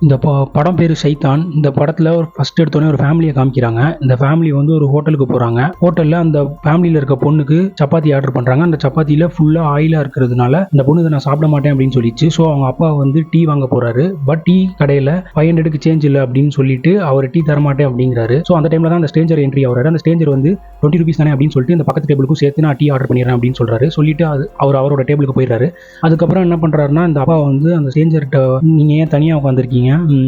இந்த படம் பேர் சைத்தான். இந்த படத்தில் ஒரு ஃபர்ஸ்ட் எடுத்தோடனே ஒரு ஃபேமிலியை காமிக்கிறாங்க. இந்த ஃபேமிலி வந்து ஒரு ஹோட்டலுக்கு போகிறாங்க. ஹோட்டலில் அந்த ஃபேமிலியில் இருக்க பொண்ணுக்கு சப்பாத்தி ஆர்டர் பண்ணுறாங்க. அந்த சப்பாத்தியில் ஃபுல்லாக ஆயிலாக இருக்கிறதுனால அந்த பொண்ணு இதை நான் சாப்பிட மாட்டேன் அப்படின்னு சொல்லிச்சு. ஸோ அவங்க அப்பா வந்து டீ வாங்க போகிறாரு. பட் டீ கடையில் 500க்கு சேஞ்ச் இல்லை அப்படின்னு சொல்லிட்டு அவர் டீ தரமாட்டேன் அப்படிங்கிறாரு. ஸோ அந்த டைமில் தான் அந்த ஸ்ட்ரேஞ்சர் என்ட்ரி ஆகிறாரு. அந்த ஸ்ட்ரேஞ்சர் வந்து 20 rupees தானே அப்படின்னு சொல்லிட்டு இந்த பக்கத்து டேபிளுக்கும் சேர்த்து நான் டீ ஆர்டர் பண்ணிடுறேன் அப்படின்னு சொல்கிறாரு. சொல்லிட்டு அவர் அவரோட டேபிளுக்கு போயிடுறாரு. அதுக்கப்புறம் என்ன பண்ணுறாருன்னா இந்த அப்பா வந்து அந்த ஸ்ட்ரேஞ்சர்கிட்ட நீங்கள் ஏன் தனியாக உட்காந்துருக்கீங்க,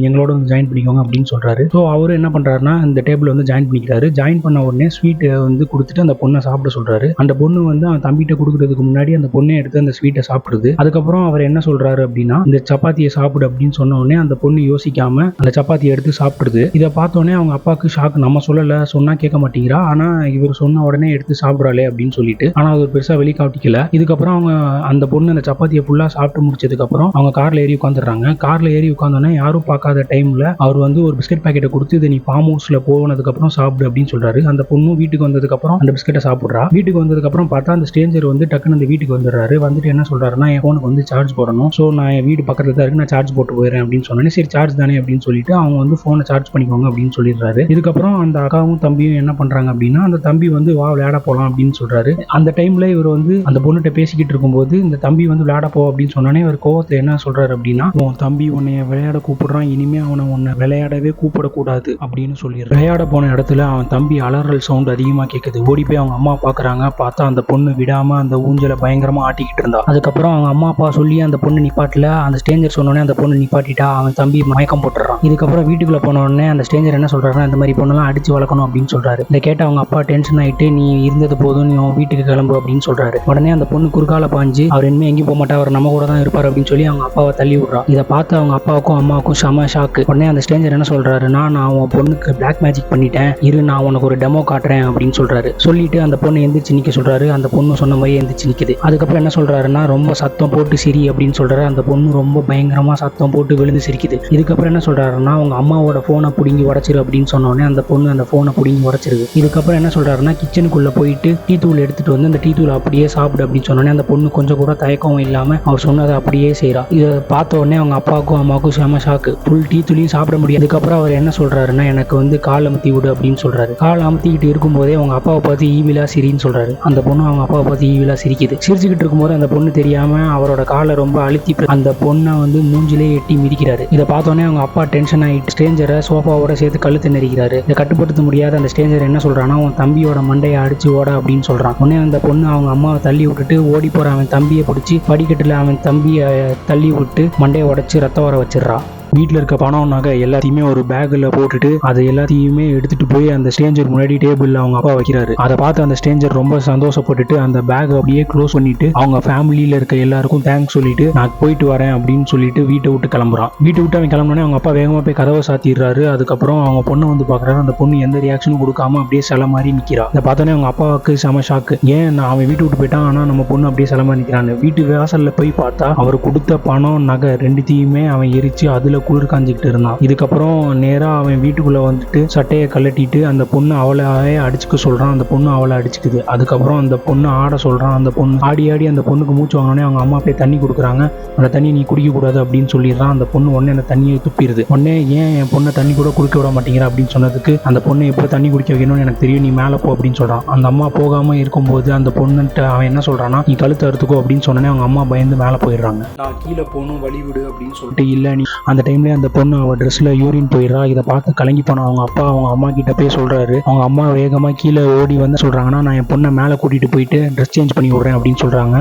எங்களோட வந்து ஜாயின் பண்ணிக்கோங்க அப்படின்னு சொல்றாரு. ஸோ அவரு என்ன பண்றாருன்னா இந்த டேபிள் வந்து ஜாயின் பண்ணிக்கிறாரு. ஜாயின் பண்ண உடனே ஸ்வீட்டை வந்து கொடுத்துட்டு அந்த பொண்ணை சாப்பிட சொல்றாரு. அந்த பொண்ணு வந்து அவன் தம்பிகிட்ட கொடுக்கறதுக்கு முன்னாடி அந்த பொண்ணை எடுத்து அந்த ஸ்வீட்டை சாப்பிடுது. அதுக்கப்புறம் அவர் என்ன சொல்றாரு அப்படின்னா இந்த சப்பாத்தியை சாப்பிடு அப்படின்னு சொன்ன உடனே அந்த பொண்ணு யோசிக்காம அந்த சப்பாத்தியை எடுத்து சாப்பிடுது. இதை பார்த்தோன்னே அவங்க அப்பாவுக்கு ஷாக். நம்ம சொல்லல, சொன்னா கேட்க மாட்டேங்கிறா, ஆனா இவர் சொன்ன உடனே எடுத்து சாப்பிட்றாளே அப்படின்னு சொல்லிட்டு. ஆனா அது பெருசா வெளிக்காட்டிக்கல. இதுக்கப்புறம் அவங்க அந்த பொண்ணு அந்த சப்பாத்தியை ஃபுல்லா சாப்பிட்டு முடிச்சதுக்கு அப்புறம் அவங்க கார்ல ஏறி உட்காந்துடுறாங்க. கார்ல ஏறி உட்காந்தோன்னே யாரும் பார்க்காத டைம்ல அவர் வந்து ஒரு பிஸ்கட் பாக்கெட்டை கொடுத்து இதை நீ ஃபார்ம் ஹவுஸ்ல போனதுக்கு அப்புறம் சாப்பிடு அப்படின்னு சொல்றாரு. அந்த பொண்ணு வீட்டுக்கு வந்ததுக்கு அப்புறம் அந்த பிஸ்கட்டை சாப்பிட்றா. வீட்டுக்கு வந்ததுக்கு அப்புறம் பார்த்தா அந்த ஸ்ட்ரேஞ்சர் வந்து டக்குன்னு அந்த வீட்டுக்கு வந்துடுறாரு. வந்துட்டு என்ன சொல்றாருன்னா என் ஃபோனுக்கு வந்து சார்ஜ் போடணும், ஸோ நான் என் வீடு பக்கத்துல தான் இருக்கு, நான் சார்ஜ் போட்டு போயிடுறேன் அப்படின்னு சொன்னேன். சரி சார்ஜ் தானே அப்படின்னு சொல்லிட்டு அவங்க வந்து ஃபோனை சார்ஜ் பண்ணிக்கோங்க அப்படின்னு சொல்லிடுறாரு. இதுக்கப்புறம் அந்த அக்காவும் தம்பியும் என்ன பண்றாங்க அப்படின்னா அந்த தம்பி வந்து வா விளையாட போலாம் அப்படின்னு சொல்றாரு. அந்த டைம்ல இவர் வந்து அந்த பொண்ணுகிட்ட பேசிக்கிட்டு இருக்கும்போது இந்த தம்பி வந்து விளையாட போ அப்படின்னு சொன்னோன்னே இவர் கோவத்தை என்ன சொல்றாரு அப்படின்னா உன் தம்பி உன்னைய விளையாட கூப்பிடுறான், இனிமே அவனை உன்னை விளையாடவே கூப்பிடக்கூடாது அப்படின்னு சொல்லிடுறான். விளையாட போன இடத்துல அவன் தம்பி அலறல் சவுண்ட் அதிகமா கேட்குது. ஓடி போய் அவங்க அம்மா பாக்குறாங்க. பார்த்தா அந்த பொண்ணு விடாம அந்த ஊஞ்சலை பயங்கரமா ஆட்டிக்கிட்டு இருந்தா. அதுக்கப்புறம் அவங்க அம்மா அப்பா சொல்லி அந்த பொண்ணு நிப்பாட்டல. அந்த ஸ்ட்ரேஞ்சர் சொன்னோடனே அந்த பொண்ணு நிப்பாட்டிட்டா. அவன் தம்பி மயக்கம் போட்டுறான். இதுக்கப்புறம் வீட்டுக்குள்ள போன உடனே அந்த ஸ்ட்ரேஞ்சர் என்ன சொல்றாருன்னா இந்த மாதிரி பொண்ணெல்லாம் அடிச்சு வளர்க்கணும் அப்படின்னு சொல்றாரு. இதை கேட்ட அவங்க அப்பா டென்ஷன் ஆயிட்டு நீ இருந்தது போதும், நீ வீட்டுக்கு கிளம்பு அப்படின்னு சொல்றாரு. உடனே அந்த பொண்ணு குறுக்கால பாஞ்சு அவர் இனிமே எங்கேயும் போக மாட்டா, அவர் நம்ம கூட தான் இருப்பார் அப்படின்னு சொல்லி அவங்க அப்பாவை தள்ளி விடுறா. இதை பார்த்து அவங்க அப்பாவுக்கும் அம்மாவுக்கும் செம ஷாக்கு. உடனே அந்த ஸ்ட்ரேஞ்சர் என்ன சொல்றாருன்னா நான் உன் பொண்ணுக்கு பிளாக் மேஜிக் பண்ணிட்டேன், இரு நான் உனக்கு ஒரு டெமோ காட்டுறேன் அப்படின்னு சொல்றாரு. சொல்லிட்டு அந்த பொண்ணு எந்திரிச்சு நிக்க சொல்றாரு. அந்த பொண்ணு சொன்ன மாதிரி எந்திரிச்சு நிக்குது. அதுக்கப்புறம் என்ன சொல்றாருன்னா ரொம்ப சத்தம் போட்டு சிரி அப்படின்னு சொல்றாரு. அந்த பொண்ணு ரொம்ப பயங்கரமா சத்தம் போட்டு விழுந்து சிரிக்குது. இதுக்கப்புறம் என்ன சொல்றாருன்னா அவங்க அம்மாவோட போனை புடுங்கி உடைச்சிரு அப்படின்னு சொன்ன உடனே அந்த பொண்ணு அந்த போனை புடுங்கி உடைச்சிருது. இதுக்கப்புறம் என்ன சொல்றாருன்னா கிச்சனுக்குள்ள போயிட்டு டீ தூள் எடுத்துட்டு வந்து அந்த டீ தூள் அப்படியே சாப்பிடு அப்படின்னு சொன்னோடனே அந்த பொண்ணு கொஞ்சம் கூட தயக்கம் இல்லாம அவர் சொன்னதை அப்படியே செய்யறா. இதை பார்த்த உடனே அவங்க அப்பாவுக்கும் அம்மாவுக்கும் செம ஷாக்கு. ஃபுல் டீ தூளையும் சாப்பிட முடியாது. அதுக்கப்புறம் அவர் என்ன சொல்றாருன்னா எனக்கு வந்து கால் அமுத்தி விடு அப்படின்னு சொல்றாரு. கால் அமுத்திக்கிட்டு இருக்கும்போதே அவங்க அப்பாவை பார்த்து ஈவிலா சிரின்னு சொல்றாரு. அந்த பொண்ணு அவங்க அப்பாவை பார்த்து ஈவிலா சிரிக்குது. சிரிச்சுக்கிட்டு இருக்கும்போது அந்த பொண்ணு தெரியாம அவரோட காலை ரொம்ப அழுத்தி அந்த பொண்ணை வந்து மூஞ்சிலே எட்டி மிதிக்கிறாரு. இதை பார்த்தோன்னே அவங்க அப்பா டென்ஷன் ஆகிட்டு ஸ்ட்ரேஞ்சரை சோஃபாவோட சேர்த்து கழுத்து நெரிக்கிறாரு. இதை கட்டுப்படுத்த முடியாத அந்த ஸ்ட்ரேஞ்சர் என்ன சொல்றான்னா உன் தம்பியோட மண்டையை அடிச்சு ஓட அப்படின்னு சொல்றான். உடனே அந்த பொண்ணு அவங்க அம்மாவை தள்ளி விட்டுட்டு ஓடி போற அவன் தம்பியை பிடிச்சி படிக்கட்டுல அவன் தம்பியை தள்ளி விட்டு மண்டையை உடைச்சு ரத்தம் வர வச்சிடறா. வீட்டில் இருக்க பணம் நகை எல்லாத்தையுமே ஒரு பேக்கில் போட்டுட்டு அதை எல்லாத்தையுமே எடுத்துட்டு போய் அந்த ஸ்ட்ரேஞ்சர் முன்னாடி டேபிளில் அவங்க அப்பா வைக்கிறாரு. அதை பார்த்து அந்த ஸ்ட்ரேஞ்சர் ரொம்ப சந்தோஷப்பட்டுட்டு அந்த பேக் அப்படியே க்ளோஸ் பண்ணிட்டு அவங்க ஃபேமிலியில் இருக்க எல்லாருக்கும் தேங்க்ஸ் சொல்லிட்டு நான் போயிட்டு வரேன் அப்படின்னு சொல்லிட்டு வீட்டை விட்டு கிளம்புறான். வீட்டை விட்டு அவன் கிளம்புனே அவங்க அப்பா வேகமாக போய் கதவை சாத்திடுறாரு. அதுக்கப்புறம் அவங்க பொண்ணை வந்து பார்க்குறாரு. அந்த பொண்ணு எந்த ரியாக்ஷனும் கொடுக்காம அப்படியே சில மாதிரி நிற்கிறா. இதை பார்த்தோன்னே அவங்க அப்பாவுக்கு செம ஷாக்கு. ஏன் நான் அவன் வீட்டு விட்டு போயிட்டான், ஆனால் நம்ம பொண்ணு அப்படியே சில மாதிரி நிற்கிறான்னு. வீட்டு வாசலில் போய் பார்த்தா அவர் கொடுத்த பணம் நகை ரெண்டுத்தையுமே அவன் எரிச்சு அதில் குளிர் காஞ்சிக்கிட்டு இருந்தான். இதுக்கப்புறம் நேரா அவன் வீட்டுக்குள்ள வந்துட்டு சட்டையை கழட்டிட்டு அந்த பொண்ணு அவளை அடிச்சுக்க சொல்றான். அந்த பொண்ணு அவளை அடிச்சுக்குது. அதுக்கப்புறம் அந்த பொண்ணு ஆட சொல்றான். அந்த பொண்ணு ஆடி அந்த பொண்ணுக்கு மூச்சு வாங்கினே அவங்க அம்மா போய் தண்ணி கொடுக்குறாங்க. அந்த தண்ணி நீ குடிக்க கூடாது அப்படின்னு சொல்லிடுறான். அந்த பொண்ணு உடனே அந்த தண்ணியை துப்பிடுது. உடனே ஏன் என் பொண்ணை தண்ணி கூட குடிக்க விட மாட்டேங்கிற அப்படின்னு சொன்னதுக்கு அந்த பொண்ணை எப்படி தண்ணி குடிக்க வைக்கணும்னு எனக்கு தெரியும், நீ மேலே போ அப்படின்னு சொல்றான். அந்த அம்மா போகாம இருக்கும்போது அந்த பொண்ணுகிட்ட அவன் என்ன சொல்றான்னா நீ கழுத்து அறுத்துக்கோ அப்படின்னு சொன்னே அவங்க அம்மா பயந்து மேலே போயிடுறாங்க. நான் கீழே போகணும் வழி விடு அப்படின்னு சொல்லிட்டு இல்லை நீ அந்த டைம்ல அந்த பொண்ணு அவள் ட்ரெஸ்ல யூரின் போயிடுறா. இதை பார்த்து கலங்கி போன அவங்க அப்பா அவங்க அம்மா கிட்ட போய் சொல்றாரு. அவங்க அம்மா வேகமா கீழே ஓடி வந்து சொல்றாங்கன்னா நான் என் பொண்ணை மேலே கூட்டிட்டு போயிட்டு ட்ரெஸ் சேஞ்ச் பண்ணி விடுறேன் அப்படின்னு சொல்றாங்க.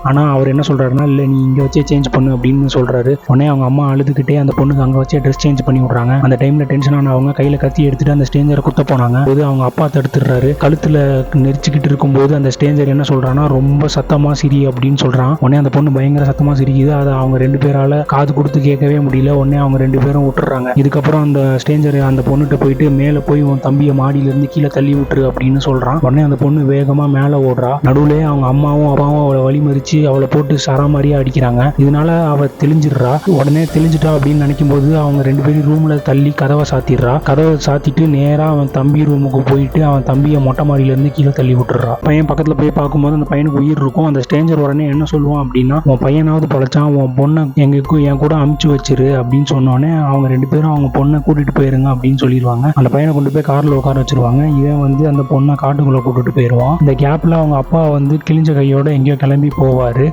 ஆனா அவர் என்ன சொல்றாருன்னா இல்லை நீ இங்க வச்சே சேஞ்ச் பண்ணு அப்படின்னு சொல்றாரு. உடனே அவங்க அம்மா அழுதுகிட்டே அந்த பொண்ணுக்கு அங்க வச்சே ட்ரெஸ் சேஞ்ச் பண்ணி விடுறாங்க. அந்த டைம்ல டென்ஷன் ஆனவங்க கையில கத்தி எடுத்துட்டு அந்த ஸ்ட்ரேஞ்சரை குத்த போனாங்க. போது அவங்க அப்பா தடுத்துடுறாரு. கழுத்துல நெரிச்சுக்கிட்டு இருக்கும்போது அந்த ஸ்ட்ரேஞ்சர் என்ன சொல்றான்னா ரொம்ப சத்தமா சிரி அப்படின்னு சொல்றான். உடனே அந்த பொண்ணு பயங்கர சத்தமா சிரிக்குது. அதை அவங்க ரெண்டு பேரால காது கொடுத்து கேட்கவே முடியல. உடனே அவங்க ரெண்டு பேரும் விட்டுறாங்க. இதுக்கப்புறம் அந்த ஸ்ட்ரேஞ்சர் அந்த பொண்ணுகிட்ட போயிட்டு மேலே போய் உன் தம்பியை மாடியிலிருந்து கீழே தள்ளி விட்டுரு அப்படின்னு சொல்றான். உடனே அந்த பொண்ணு வேகமா மேலே ஓடுறா. நடுவுலே அவங்க அம்மாவும் அப்பாவும் அவளை வழிமறிச்சு அவளை போட்டு சரா மாதிரியா அடிக்கிறாங்க. இதனால அவ தெளிஞ்சிடுறா. உடனே தெளிஞ்சிட்டா அப்படின்னு நினைக்கும் போது அவங்க ரெண்டு பேரும் ரூம்ல தள்ளி கதவை சாத்திடுறா. கதவை சாத்திட்டு நேரா அவன் தம்பி ரூமுக்கு போயிட்டு அவன் தம்பியை மொட்டை மாடியிலிருந்து கீழே தள்ளி விட்டுறா. பையன் பக்கத்துல போய் பார்க்கும்போது அந்த பையனுக்கு உயிர் இருக்கும். அந்த ஸ்ட்ரேஞ்சர் உடனே என்ன சொல்லுவான் அப்படின்னா உன் பையனாவது பழச்சான், உன் பொண்ணை என் கூட அமுச்சு வச்சிரு அப்படின்னு அப்படின்னு சொன்னோடனே அவங்க 2 பேரும் அவங்க பொண்ணை கூட்டிட்டு போயிருங்க அப்படின்னு சொல்லிடுவாங்க. அந்த பையனை கொண்டு போய் கார்ல உட்கார வச்சிருவாங்க. இவன் வந்து அந்த பொண்ணை காட்டுக்குள்ள கூட்டிட்டு போயிடுவான். இந்த கேப்ல அவங்க அப்பா வந்து கிழிஞ்ச கையோட எங்கேயோ கிளம்பி போவாரு.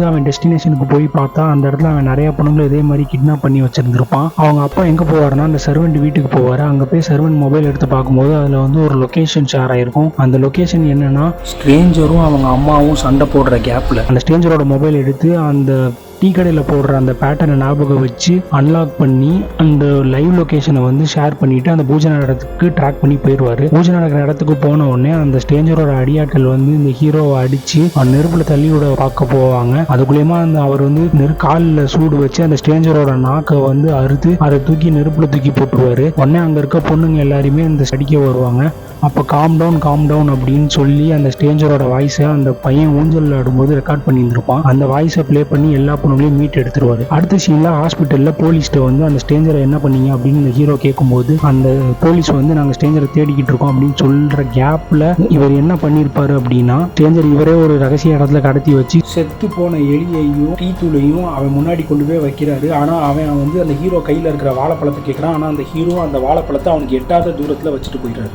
அவன் டெஸ்டினேஷனுக்கு போய் பார்த்தா அந்த இடத்துல அவன் நிறைய பொண்ணுங்களை இதே மாதிரி கிட்னாப் பண்ணி வச்சிருந்திருப்பான். அவங்க அப்பா எங்க போவாருன்னா அந்த சர்வெண்ட் வீட்டுக்கு போவாரு. அங்க போய் சர்வெண்ட் மொபைல் எடுத்து பார்க்கும்போது அதுல வந்து ஒரு லொகேஷன் ஷேர் ஆயிருக்கும். அந்த லொகேஷன் என்னன்னா ஸ்ட்ரேஞ்சரும் அவங்க அம்மாவும் சண்டை போடுற கேப்ல அந்த ஸ்ட்ரேஞ்சரோட மொபைல் எடுத்து அந்த டீ கடையில் போடுற அந்த பேட்டர்னை ஞாபகம் வச்சு அன்லாக் பண்ணி அந்த லைவ் லொகேஷனை வந்து ஷேர் பண்ணிட்டு அந்த பூஜை இடத்துக்கு ட்ராக் பண்ணி போயிடுவாரு. பூஜை நடக்கிற இடத்துக்கு போன உடனே அந்த ஸ்ட்ரேஞ்சரோட அடியாட்கள் வந்து இந்த ஹீரோவை அடிச்சு நெருப்புல தள்ளி விட பார்க்க போவாங்க. அதுக்குள்ளேயுமா அவர் வந்து காலில் சூடு வச்சு அந்த ஸ்ட்ரேஞ்சரோட நாக்கை வந்து அறுத்து அதை தூக்கி நெருப்புல தூக்கி போட்டுருவாரு. உடனே அங்க இருக்க பொண்ணுங்க எல்லாருமே இந்த அடிக்க வருவாங்க. அப்போ காம் டவுன் அப்படின்னு சொல்லி அந்த ஸ்ட்ரேஞ்சரோட வாய்ஸை அந்த பையன் ஊஞ்சல் ஆடும்போது ரெக்கார்ட் பண்ணியிருந்திருப்பான். அந்த வாய்ஸை ப்ளே பண்ணி எல்லா பொண்ணுங்களையும் மீட் எடுத்துருவாரு. அடுத்த சீன்ல ஹாஸ்பிட்டல்ல போலீஸ்ட்ட வந்து அந்த ஸ்ட்ரேஞ்சரை என்ன பண்ணீங்க அப்படின்னு இந்த ஹீரோ கேட்கும்போது அந்த போலீஸ் வந்து நாங்கள் ஸ்ட்ரேஞ்சரை தேடிக்கிட்டு இருக்கோம் அப்படின்னு சொல்ற கேப்ல இவர் என்ன பண்ணியிருப்பாரு அப்படின்னா ஸ்ட்ரேஞ்சர் இவரே ஒரு ரகசிய இடத்துல கடத்தி வச்சு செத்து போன எலியையும் டீ தூளையும் அவன் முன்னாடி கொண்டு போய் வைக்கிறாரு. ஆனா அவன் வந்து அந்த ஹீரோ கையில இருக்கிற வாழைப்பழத்தை கேட்கறான். ஆனா அந்த ஹீரோ அந்த வாழைப்பழத்தை அவனுக்கு எட்டாத தூரத்துல வச்சுட்டு போயிடுறாரு.